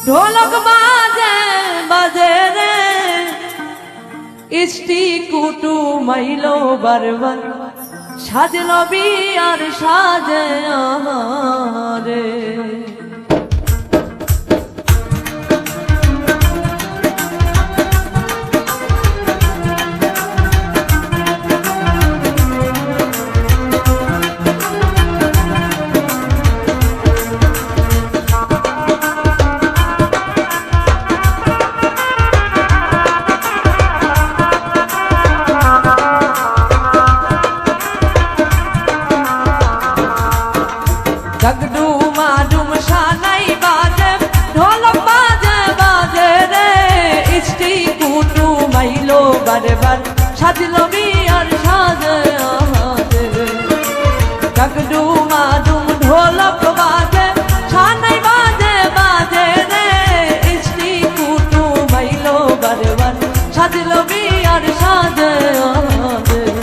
ঢোলক বাজে বাজে রে ইষ্টি কুটু মাইলো বারবার সাজলো বিয়ার সাজে আমারে বারবার সাজলো বিয়ার সাজে আমাদের ডাকডুমা ডুম ঢোলক বাজে ছানাই বাজে বাজে রে ইষ্টি কুটু মাইলো বারবার সাজলো বিয়ার সাজে আমাদের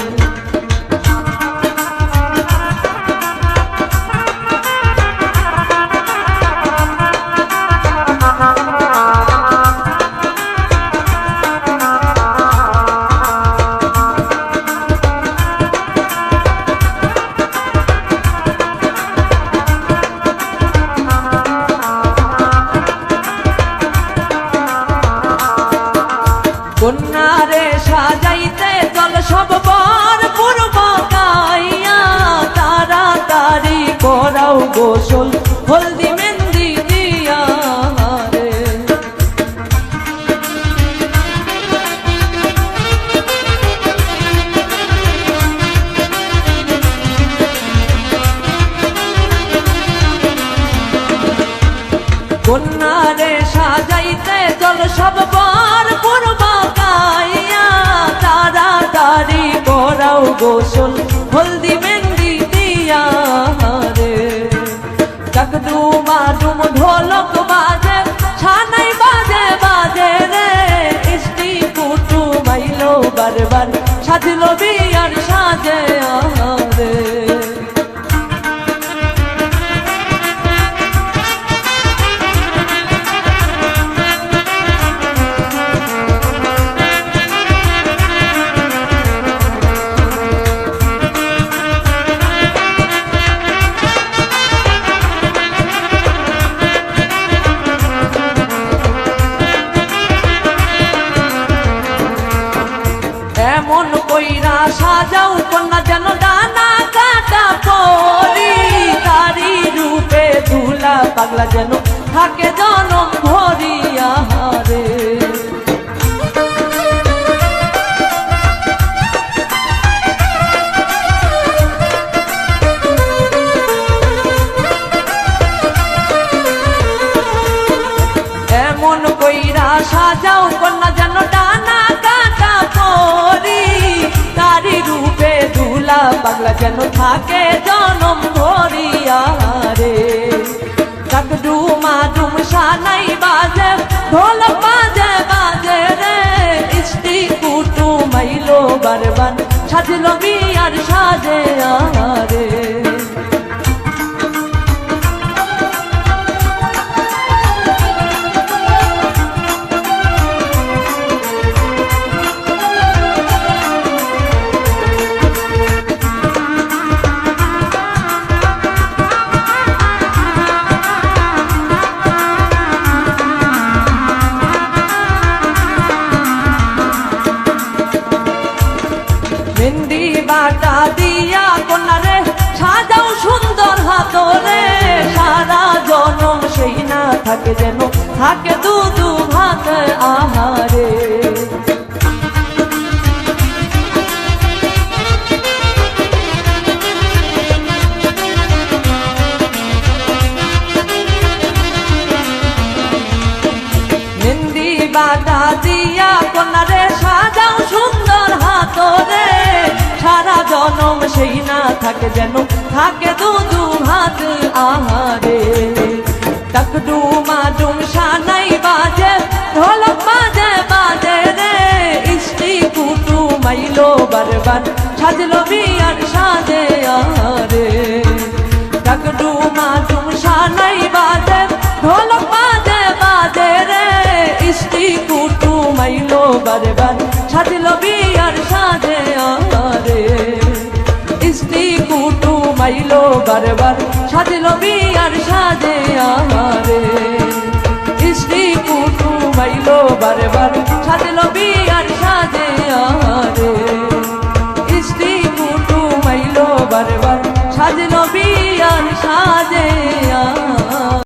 কন্যারে সাজাইতে চল সব বর পূর্ব গাইয়া তাড়াতাড়ি করাও গোসল হলদি মেহেন্দি দিয়া রে কন্যারে সাজাইতে চল সব বর পূর্ব তাড়াতাড়ি করাও গোসল হলদি মেহেন্দি দিয়া রে ডাকডুমা ডুম ঢোলক বাজে ছানাই বাজে বাজে রে ইষ্টি কুটু মাইলো বারবার সাজলো বিয়ার সাজে রে এমন কইরা সাজাও কন্যা যেন ডানা কাটা পরি তারি রূপে ধুলা পাগলা যেন থাকে জনম ভরিয়া রে এমন কইরা সাজাও কন্যা যেন ডানা কাটা পরি তারি রূপে ধুলা পাগলা যেন থাকে জনম ভরিয়া রে ডাকডুমা ডুম সানাই বাজে ঢোলক বাজে বাজে রে ইষ্টি কুটু মাইলো বারবার সাজলো বিয়ার সাজে রে মেহেন্দি বাটা দিয়া কন্যারে সাজাও সুন্দর হাতরে সারা জনম সেই না থাকে যেন থাকে দুধু ভাত আহারে মেহেন্দি বাটা দিয়া কন্যারে সাজাও সুন্দর হাতরে সারা জনম সেই না থাকে যেন থাকে দুধু ভাত আহারে ডাকডুমা ডুম সানাই বাজে ঢোলক বাজে বাজে রে ইষ্টি কুটু মাইলো বারবার সাজলো বিয়ার সাজে রে ডাকডুমা ডুম সানাই বাজে ঢোলক বাজে বাজে সাজলো বিয়ার সাজে আরে স্ত্রী কুটুম আইলো বারবার